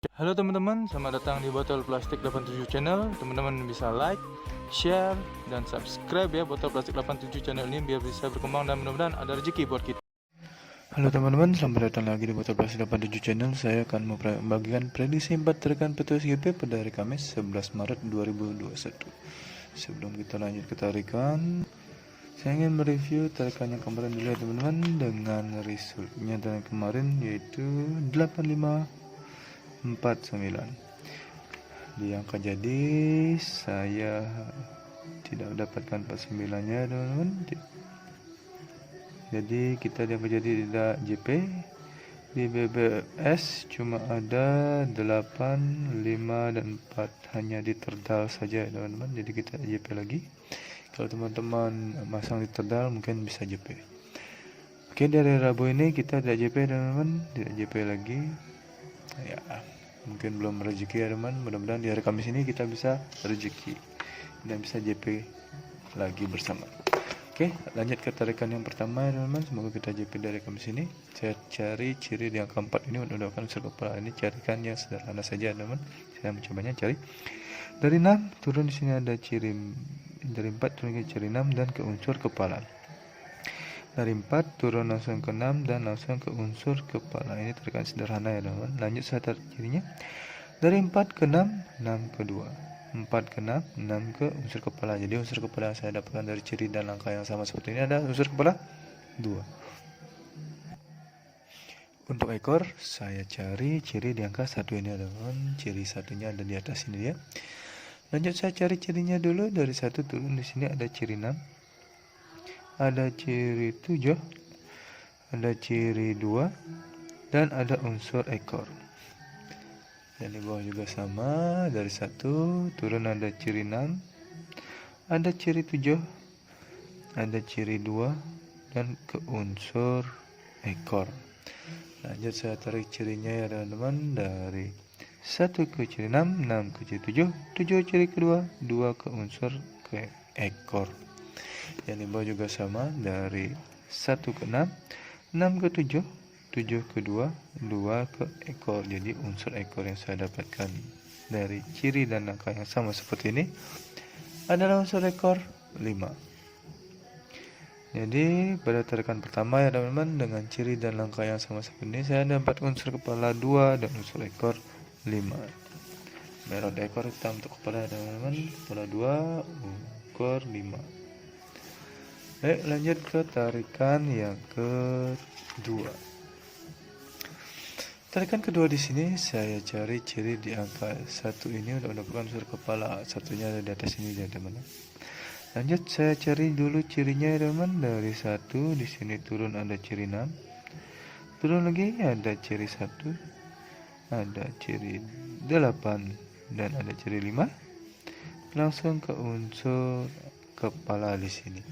Halo teman-teman, selamat datang di Botol Plastik 87 Channel. Teman-teman bisa like, share, dan subscribe ya Botol Plastik 87 Channel ini biar bisa berkembang dan mudah-mudahan ada rezeki buat kita. Halo teman-teman, selamat datang lagi di Botol Plastik 87 Channel. Saya akan membagikan prediksi 4 tarikan petugas GP pada hari Kamis 11 Maret 2021. Sebelum kita lanjut ke tarikan, saya ingin mereview tarikan yang kemarin dulu ya teman-teman, dengan resultnya dari kemarin yaitu 8549. Di angka jadi saya tidak mendapatkan 49 nya teman-teman, jadi kita di angka jadi tidak JP. Di BBS cuma ada 8, 5, dan 4, hanya di terdal saja teman-teman, jadi kita JP lagi. Kalau teman-teman masang di terdal mungkin bisa JP. Oke, dari Rabu ini kita tidak JP teman-teman, tidak JP lagi ya, mungkin belum rezeki ya teman. Mudah-mudahan di hari Kamis ini kita bisa rezeki dan bisa JP lagi bersama. Oke, lanjut ke tarikan yang pertama ya teman-teman. Semoga kita JP dari Kamis ini. Saya cari ciri di angka 4 ini menggunakan unsur kepala. Ini carikan yang sederhana saja teman-teman. Saya mencobanya cari dari 6 turun, di sini ada ciri dari 4 turun ke ciri 6 dan ke unsur kepala. Dari 4 turun langsung ke 6 dan langsung ke unsur kepala. Ini tarikan sederhana ya teman-teman. Lanjut saya tarik cirinya. Dari 4 ke 6, 6 ke 2. 4 ke 6, 6 ke unsur kepala. Jadi unsur kepala yang saya dapatkan dari ciri dan angka yang sama seperti ini ada unsur kepala 2. Untuk ekor saya cari ciri di angka 1 ini ya teman-teman. Ciri satunya ada di atas ini ya. Lanjut saya cari cirinya dulu. Dari 1 turun, di sini ada ciri 6. Ada ciri 7, ada ciri 2, dan ada unsur ekor. Dan di bawah juga sama, dari 1 turun ada ciri 6, ada ciri 7, ada ciri 2, dan ke unsur ekor. Lanjut saya tarik cirinya ya teman-teman. Dari 1 ke ciri 6, 6 ke ciri 7, 7 ciri kedua, 2 ke unsur ke ekor. Yang di bawah juga sama, dari 1 ke 6, 6 ke 7, 7 ke 2, 2 ke ekor. Jadi unsur ekor yang saya dapatkan dari ciri dan angka yang sama seperti ini adalah unsur ekor 5. Jadi pada tarikan pertama ya teman-teman, dengan ciri dan angka yang sama seperti ini, saya dapat unsur kepala 2 dan unsur ekor 5. Merah ekor hitam untuk kepala ya teman-teman, kepala 2, ekor 5. Baik, lanjut ke tarikan yang kedua. Tarikan kedua di sini saya cari ciri di angka 1 ini untuk mendapatkan unsur kepala. Satunya ada di atas ini ya teman. Lanjut saya cari dulu cirinya ya teman. Dari 1 di sini turun ada ciri 6. Turun lagi ada ciri 1, ada ciri 8, dan ada ciri 5. Langsung ke unsur kepala di sini.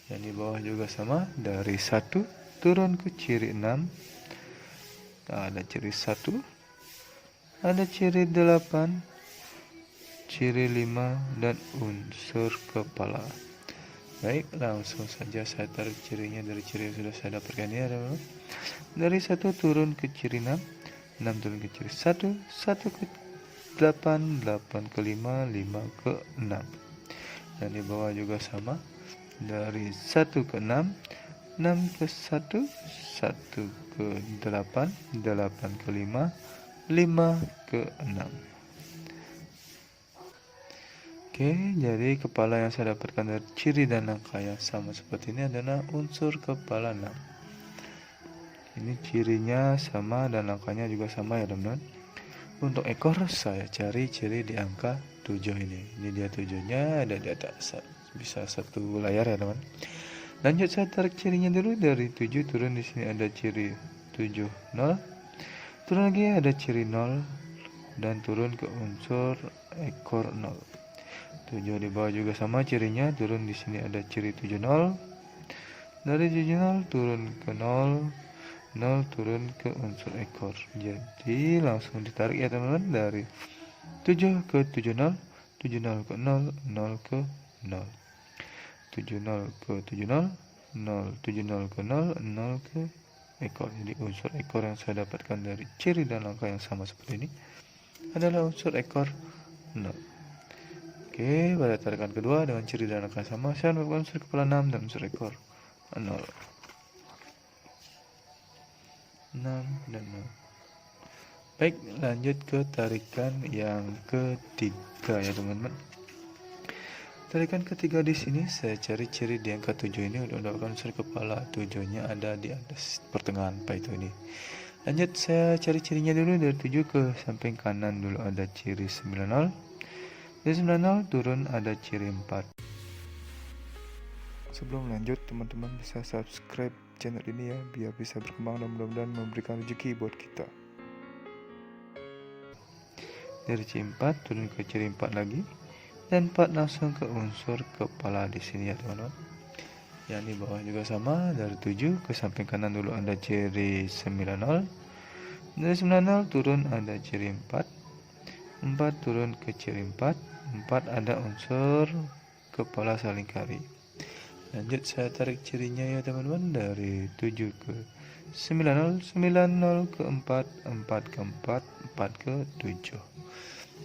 Dan di bawah juga sama, dari 1 turun ke ciri 6, ada ciri 1, ada ciri 8, ciri 5, dan unsur kepala. Baik, langsung saja saya tarik cirinya dari ciri yang sudah saya dapatkan ini adalah dari 1 turun ke ciri 6, 6 turun ke ciri 1, 1 ke 8, 8 ke 5, 5 ke 6. Dan di bawah juga sama, dari 1 ke 6, 6 ke 1, 1 ke 8, 8 ke 5, 5 ke 6. Oke, jadi kepala yang saya dapatkan dari ciri dan angka yang sama seperti ini adalah unsur kepala 6. Ini cirinya sama dan angkanya juga sama ya teman-teman. Untuk ekor saya cari ciri di angka 7 ini. Ini dia 7-nya ada di atas. Bisa satu layar ya teman. Lanjut saya tarik cirinya dulu. Dari 7 turun, di sini ada ciri 7, 0. Turun lagi ada ciri 0 dan turun ke unsur ekor 0. 7 di bawah juga sama cirinya. Turun, di sini ada ciri 7, 0. Dari 7, 0 turun ke 0, 0 turun ke unsur ekor. Jadi langsung ditarik ya teman-teman. Dari 7 ke 7, 0, 7, 0 ke 0, 0 ke 0. 70 ke 70, 0, 70 ke 0, 0 ke ekor. Jadi unsur ekor yang saya dapatkan dari ciri dan angka yang sama seperti ini adalah unsur ekor 0. Oke, pada tarikan kedua dengan ciri dan angka sama, saya menemukan unsur kepala 6 dan unsur ekor 0. 6 dan 0. Baik, lanjut ke tarikan yang ketiga ya teman-teman. Tarikan ketiga di sini saya cari ciri di angka 7 ini untuk mendapatkan unsur kepala. 7-nya ada di atas pertengahan paitu ini. Lanjut, saya cari cirinya dulu. Dari 7 ke samping kanan dulu ada ciri 90. Dari 90 turun ada ciri 4. Sebelum lanjut, teman-teman bisa subscribe channel ini ya, biar bisa berkembang dan mudah-mudahan memberikan rezeki buat kita. Dari ciri 4 turun ke ciri 4 lagi, dan 4 langsung ke unsur kepala di sini ya teman-teman. Yang di bawah juga sama, dari 7 ke samping kanan dulu ada ciri 90. Dari 90 turun ada ciri 4. 4 turun ke ciri 4. 4 ada unsur kepala saling kari. Lanjut, saya tarik cirinya ya teman-teman. Dari 7 ke 90, 90 ke 4, 4 ke 4, 4 ke 7.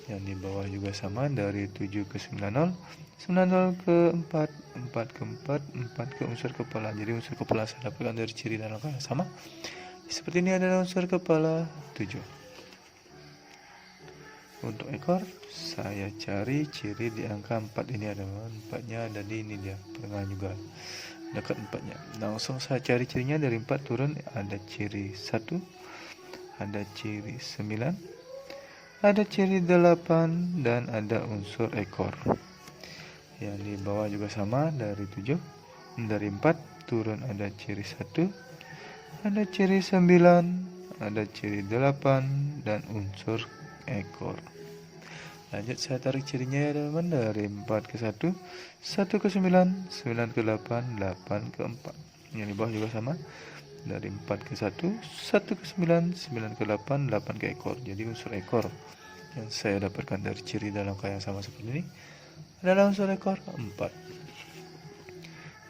Yang di bawah juga sama, dari 7 ke 90, 90 ke 4, 4 ke 4, 4 ke unsur kepala. Jadi unsur kepala saya dapatkan dari ciri dan angka yang sama. Seperti ini adalah unsur kepala 7. Untuk ekor, saya cari ciri di angka 4 ini ada 4-nya ada di ini dia, pertengahan juga. Dekat 4-nya. Langsung saya cari cirinya. Dari 4 turun ada ciri 1, ada ciri 9. Ada ciri 8 dan ada unsur ekor. Yang di bawah juga sama, dari 7. Dari 4 turun ada ciri 1, ada ciri 9, ada ciri 8 dan unsur ekor. Lanjut, saya tarik cirinya ya teman-teman. Dari 4 ke 1, 1 ke 9, 9 ke 8, 8 ke 4. Yang di bawah juga sama, dari 4 ke 1, 1 ke 9, 9 ke 8, 8 ke ekor. Jadi unsur ekor yang saya dapatkan dari ciri dan angka yang sama seperti ini adalah unsur ekor 4.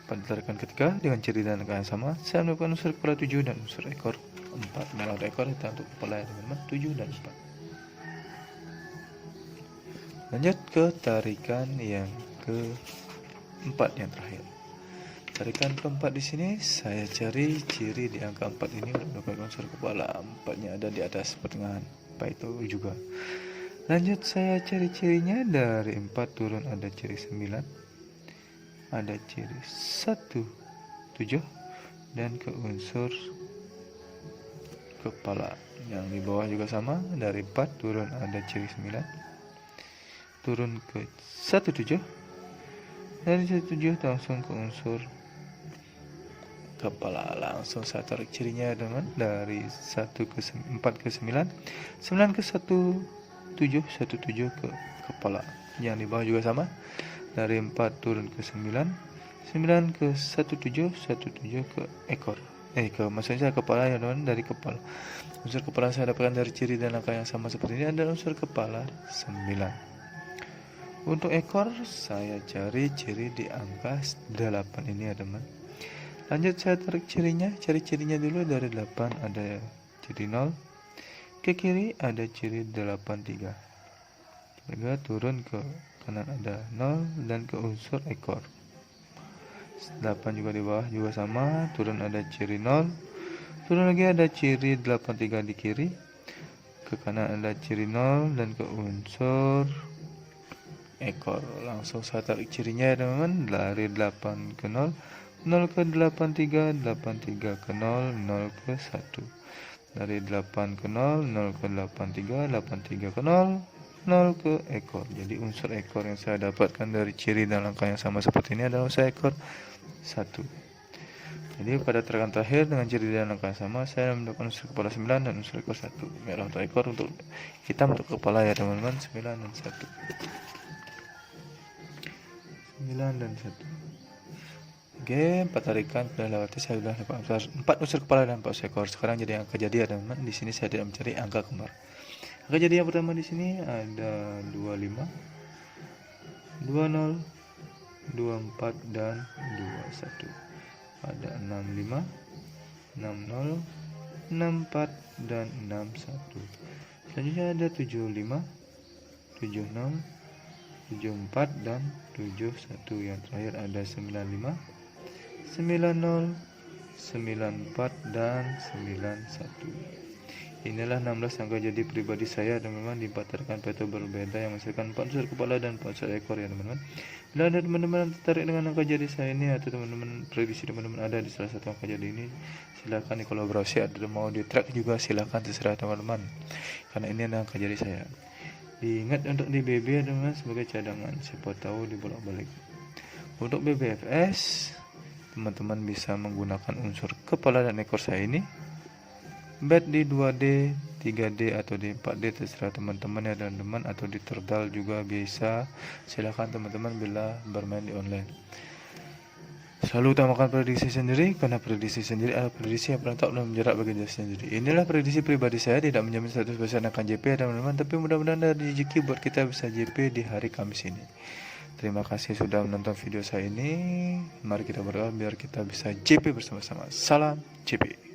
Pada tarikan ketiga dengan ciri dan angka yang sama, saya menemukan unsur kepala 7 dan unsur ekor 4. Memang ekor kita untuk kepala ya teman-teman, 7 dan 4. Lanjut ke tarikan yang keempat yang terakhir. Tarikan keempat di sini saya cari ciri di angka 4 ini untuk mendapatkan unsur kepala. 4-nya ada di atas pertengahan paitu juga. Lanjut, saya cari cirinya. Dari 4 turun ada ciri 9, ada ciri 1, 7 dan ke unsur kepala. Yang di bawah juga sama, dari 4 turun ada ciri 9, turun ke 1, 7. Dari 1, 7 langsung ke unsur kepala. Langsung saya tarik cirinya dengan dari 4 ke 9, 9 ke 1, 7, 1, 7 ke kepala. Yang di bawah juga sama, dari 4 turun ke 9, 9 ke 1, 7, 1, 7 ke ekor. Maksudnya kepala ya teman, dari kepala. Unsur kepala saya dapatkan dari ciri dan angka yang sama seperti ini adalah unsur kepala 9. Untuk ekor, saya cari ciri di angka 8 ini ya teman. Lanjut, saya tarik cirinya. Cari cirinya dulu. Dari 8 ada ciri 0. Ke kiri ada ciri 83. Juga turun ke kanan ada 0 dan ke unsur ekor. 8 juga di bawah juga sama, turun ada ciri 0. Turun lagi ada ciri 83 di kiri. Ke kanan ada ciri 0 dan ke unsur ekor. Langsung saya tarik cirinya ya teman-teman. Dari 8 ke 0, 0 ke 83, 83 ke 0, 0 ke 1. Dari 8 ke 0, 0 ke 83, 83 ke 0, 0 ke ekor. Jadi unsur ekor yang saya dapatkan dari ciri dan angka yang sama seperti ini adalah unsur ekor 1. Jadi pada tarikan terakhir dengan ciri dan angka yang sama, saya mendapatkan unsur kepala 9 dan unsur ekor 1. Merah untuk ekor, untuk hitam untuk kepala ya teman-teman, 9 dan 1. 9 dan 1. Oke, 4 tarikan sudah lewati. Saya sudah dapat 4 unsur kepala dan 4 unsur ekor. Sekarang jadi angka jadi ya teman-teman. Di sini saya tidak mencari angka kembar. Angka jadi yang pertama di sini ada 25, 20, 24 dan 21. Ada 65, 60, 64, dan 61. Selanjutnya ada 75, 70, 74, dan 71. Yang terakhir ada 95, 90, 94, dan 91. Inilah 16 angka jadi pribadi saya, teman-teman, dipatahkan peta berbeda yang menghasilkan 4 unsur kepala dan 4 unsur ekor, ya teman-teman. Bila ada teman-teman tertarik dengan angka jadi saya ini, atau teman-teman prediksi teman-teman ada di salah satu angka jadi ini, silakan dikolaborasi, atau mau di track juga silakan, terserah teman-teman, karena ini adalah angka jadi saya. Diingat untuk di BB ya teman-teman, sebagai cadangan, siapa tahu dibolak-balik. Untuk BBFS, teman-teman bisa menggunakan unsur kepala dan ekor saya ini, bet di 2D, 3D, atau di 4D, terserah teman-teman ya teman-teman, atau di terdal juga bisa. Silahkan teman-teman bila bermain di online. Selalu utamakan prediksi sendiri, karena prediksi sendiri adalah prediksi yang paling tak dalam jarak bagi diri sendiri. Inilah prediksi pribadi saya, tidak menjamin 100% akan JP ya teman-teman, tapi mudah-mudahan ada rezeki buat kita bisa JP di hari Kamis ini. Terima kasih sudah menonton video saya ini. Mari kita berdoa biar kita bisa JP bersama-sama. Salam JP.